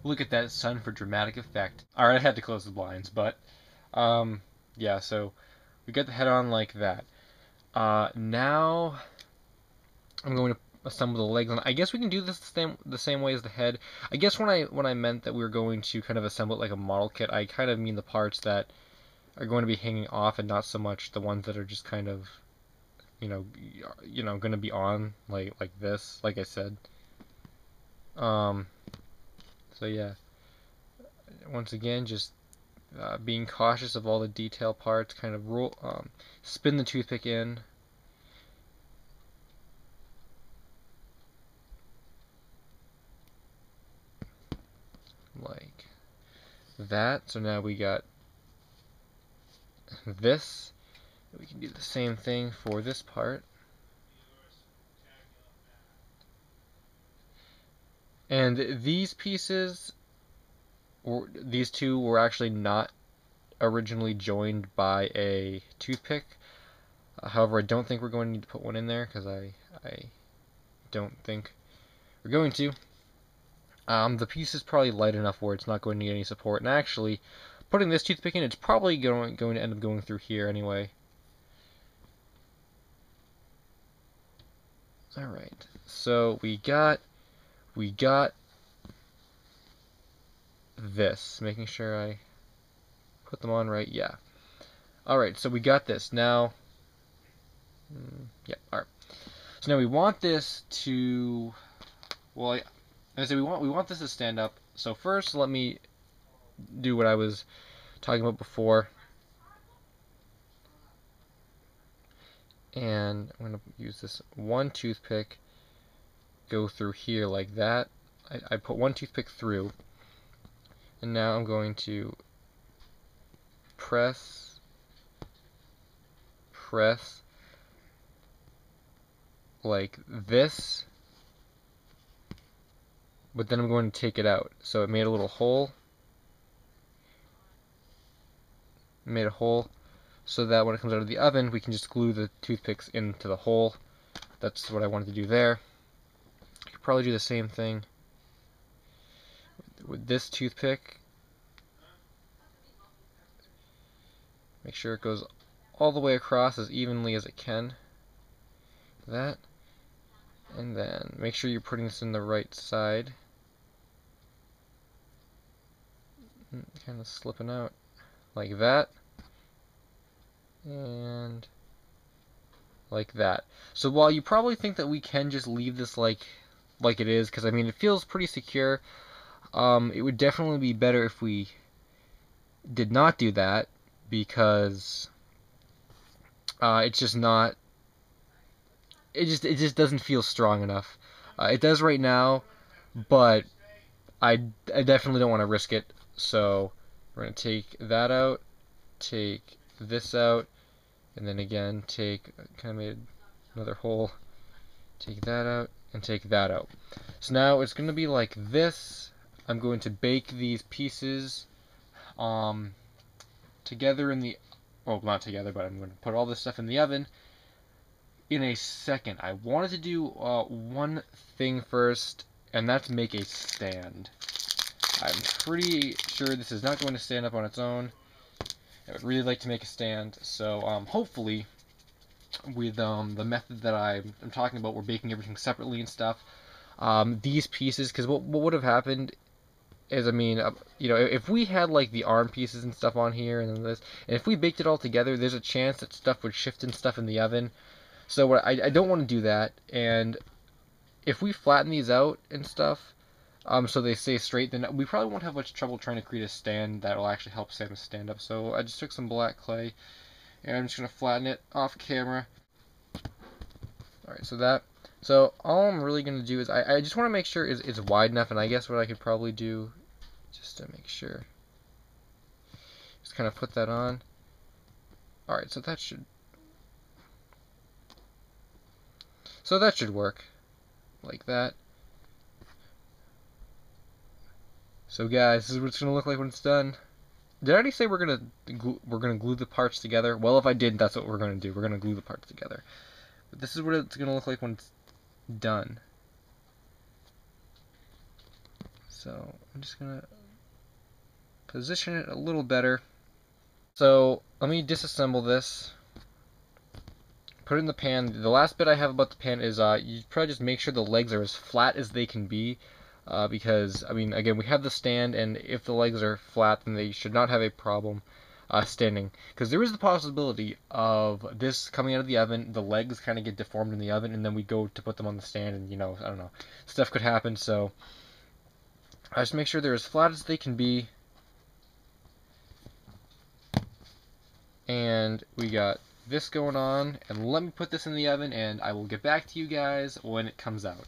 Look at that sun for dramatic effect. Alright, I had to close the blinds, but yeah, so we got the head on like that. Now I'm going to assemble the legs, and I guess we can do this the same way as the head. I guess when I meant that we were going to kind of assemble it like a model kit, I kind of mean the parts that are going to be hanging off, and not so much the ones that are just kind of going to be on like this, like I said. Um, so yeah, once again, just being cautious of all the detail parts. Kind of spin the toothpick in. Like that. So now we got this. We can do the same thing for this part. And these pieces, these two were actually not originally joined by a toothpick. However, I don't think we're going to need to put one in there because I don't think we're going to. The piece is probably light enough where it's not going to need any support. And actually, putting this toothpick in, it's probably going to end up going through here anyway. Alright, so we got this. Making sure I put them on right. Yeah. Alright, so we got this. Now, yeah, alright. So now we want this to, well, I say we want this to stand up. So first, let me do what I was talking about before. And I'm going to use this one toothpick, go through here like that. I put one toothpick through, and now I'm going to press like this, but then I'm going to take it out. So it made a little hole, made a hole, so that when it comes out of the oven, we can just glue the toothpicks into the hole. That's what I wanted to do there. I could probably do the same thing with this toothpick. Make sure it goes all the way across as evenly as it can. That. And then make sure you're putting this in the right side. Kind of slipping out like that. And like that. So while you probably think that we can just leave this like it is, because I mean it feels pretty secure, it would definitely be better if we did not do that, because it's just not, it just doesn't feel strong enough. It does right now, but I definitely don't want to risk it. So we're going to take that out, take this out, and then again take, kind of made another hole, take that out, and take that out. So now it's going to be like this. I'm going to bake these pieces together in the, well, not together, but I'm going to put all this stuff in the oven in a second. I wanted to do one thing first, and that's make a stand. I'm pretty sure this is not going to stand up on its own. I would really like to make a stand, so hopefully with the method that I'm talking about, we're baking everything separately and stuff. These pieces, because what would have happened is, I mean, if we had like the arm pieces and stuff on here, and then this, and if we baked it all together, there's a chance that stuff would shift and stuff in the oven. So what I don't want to do that, and if we flatten these out and stuff, so they stay straight, then we probably won't have much trouble trying to create a stand that will actually help Samus stand up. So I just took some black clay, and I'm just going to flatten it off camera. Alright, so all I'm really going to do is, I just want to make sure it's wide enough, and I guess what I could probably do, just to make sure, just kind of put that on. Alright, so that should work, like that. So guys, this is what it's gonna look like when it's done. Did I already say we're gonna glue the parts together? Well, if I did, that's what we're gonna do. We're gonna glue the parts together. But this is what it's gonna look like when it's done. So I'm just gonna position it a little better. So let me disassemble this. Put it in the pan. The last bit I have about the pan is you probably just make sure the legs are as flat as they can be. Because, I mean, again, we have the stand, and if the legs are flat, then they should not have a problem standing. Because there is the possibility of this coming out of the oven, the legs kind of get deformed in the oven, and then we go to put them on the stand, and, you know, I don't know, stuff could happen. So I just make sure they're as flat as they can be. And we got this going on, and let me put this in the oven, and I will get back to you guys when it comes out.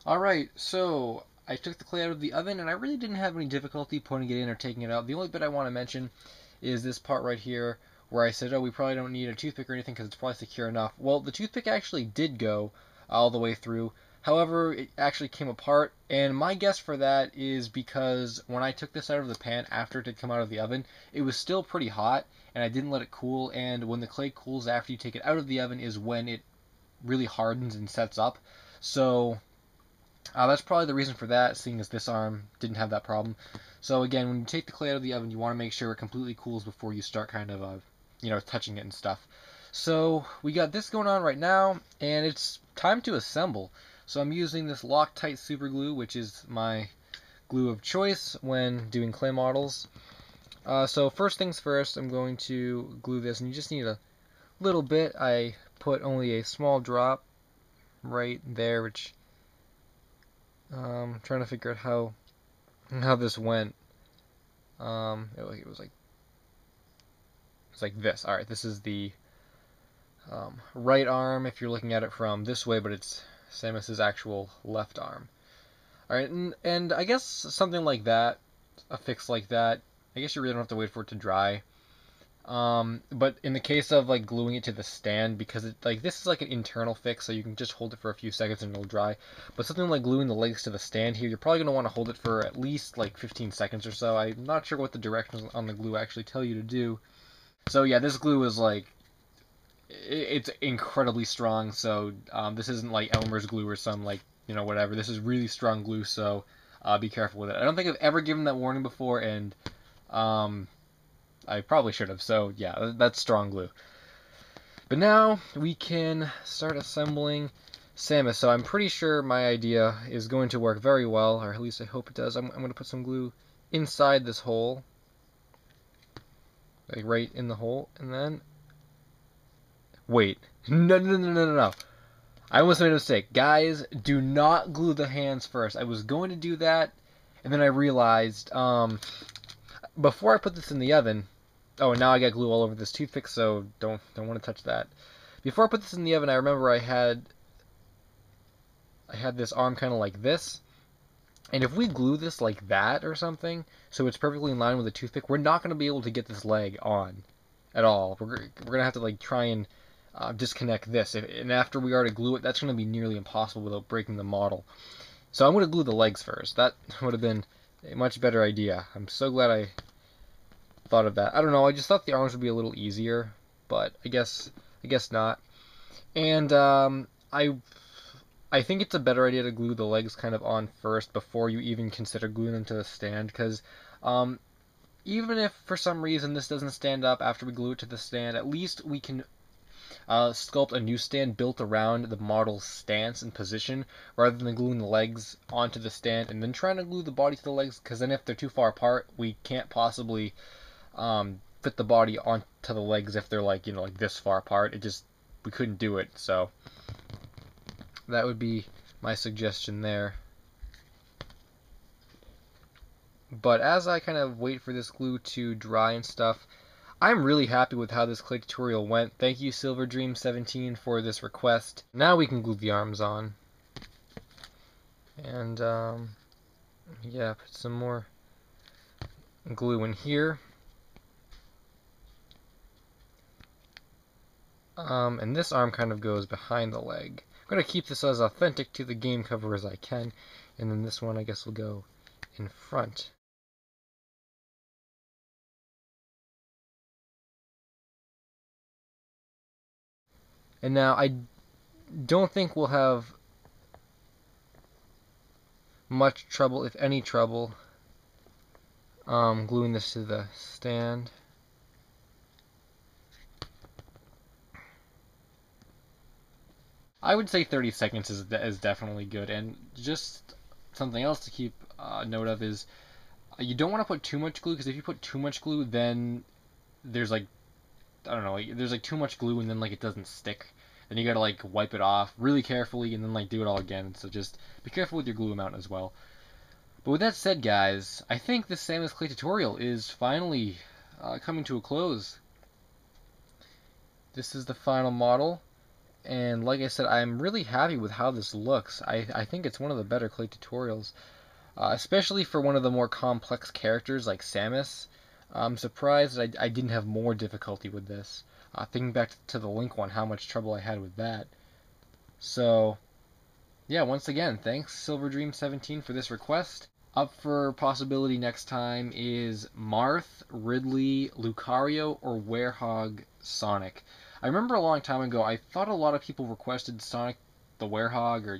Alright, so I took the clay out of the oven, and I really didn't have any difficulty putting it in or taking it out. The only bit I want to mention is this part right here, where I said, oh, we probably don't need a toothpick or anything because it's probably secure enough. Well, the toothpick actually did go all the way through. However, it actually came apart, and my guess for that is because when I took this out of the pan after it had come out of the oven, it was still pretty hot, and I didn't let it cool, and when the clay cools after you take it out of the oven is when it really hardens and sets up. So that's probably the reason for that, seeing as this arm didn't have that problem. So again, when you take the clay out of the oven, you want to make sure it completely cools before you start kind of, you know, touching it and stuff. So we got this going on right now, and it's time to assemble. So I'm using this Loctite super glue, which is my glue of choice when doing clay models. So first things first, I'm going to glue this, and you just need a little bit. I put only a small drop right there, which I'm trying to figure out how this went. It was like this. All right, this is the right arm if you're looking at it from this way, but it's Samus's actual left arm. All right, and I guess something like that, a fix like that, I guess you really don't have to wait for it to dry. But in the case of like gluing it to the stand, because it like this is like an internal fix, so you can just hold it for a few seconds and it'll dry. But something like gluing the legs to the stand here, you're probably gonna want to hold it for at least like 15 seconds or so. I'm not sure what the directions on the glue actually tell you to do. So yeah, this glue is like it's incredibly strong. So this isn't like Elmer's glue or some like you know whatever. This is really strong glue, so be careful with it. I don't think I've ever given that warning before, and I probably should have. So yeah, that's strong glue. But now we can start assembling Samus. So I'm pretty sure my idea is going to work very well, or at least I hope it does. I'm going to put some glue inside this hole, like right in the hole, and then wait, no. I almost made a mistake. Guys, do not glue the hands first. I was going to do that, and then I realized before I put this in the oven. Oh, and now I got glue all over this toothpick, so don't want to touch that. Before I put this in the oven, I remember I had this arm kind of like this, and if we glue this like that or something, so it's perfectly in line with the toothpick, we're not going to be able to get this leg on at all. We're gonna have to like try and disconnect this, and after we already glue it, that's going to be nearly impossible without breaking the model. So I'm going to glue the legs first. That would have been a much better idea. I'm so glad I thought of that. I don't know, I just thought the arms would be a little easier, but I guess not. And I think it's a better idea to glue the legs kind of on first before you even consider gluing them to the stand, because even if for some reason this doesn't stand up after we glue it to the stand, at least we can sculpt a new stand built around the model's stance and position, rather than gluing the legs onto the stand and then trying to glue the body to the legs, because then if they're too far apart, we can't possibly fit the body onto the legs if they're like, you know, like this far apart. We couldn't do it, so that would be my suggestion there. But as I kind of wait for this glue to dry and stuff, I'm really happy with how this clay tutorial went. Thank you SilverDream17 for this request. Now we can glue the arms on. And yeah, put some more glue in here. And this arm kind of goes behind the leg. I'm going to keep this as authentic to the game cover as I can. And then this one I guess will go in front. And now I don't think we'll have much trouble, if any trouble, gluing this to the stand. I would say 30 seconds is definitely good, and just something else to keep note of is you don't want to put too much glue, because if you put too much glue, then there's like, I don't know, like, there's like too much glue and then like it doesn't stick. Then you gotta like wipe it off really carefully and then like do it all again. So just be careful with your glue amount as well. But with that said, guys, I think this Samus clay tutorial is finally coming to a close. This is the final model, and like I said, I'm really happy with how this looks. I think it's one of the better clay tutorials, especially for one of the more complex characters like Samus. I'm surprised that I didn't have more difficulty with this. Thinking back to the Link one, how much trouble I had with that. So, yeah, once again, thanks Silver Dream 17 for this request. Up for possibility next time is Marth, Ridley, Lucario, or Werehog Sonic. I remember a long time ago, I thought a lot of people requested Sonic the Werehog, or,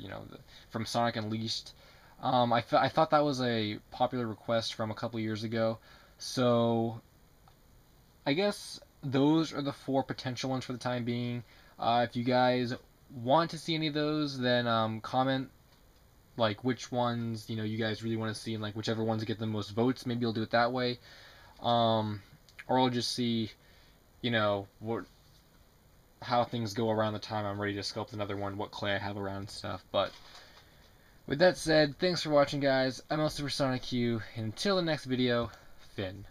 from Sonic Unleashed. I thought that was a popular request from a couple years ago. So, I guess those are the 4 potential ones for the time being. If you guys want to see any of those, then comment like which ones you guys really want to see, and like whichever ones get the most votes. Maybe I'll do it that way, or I'll just see what how things go around the time I'm ready to sculpt another one, what clay I have around and stuff. But with that said, thanks for watching, guys. I'm LSuperSonicQ, and until the next video, Finn.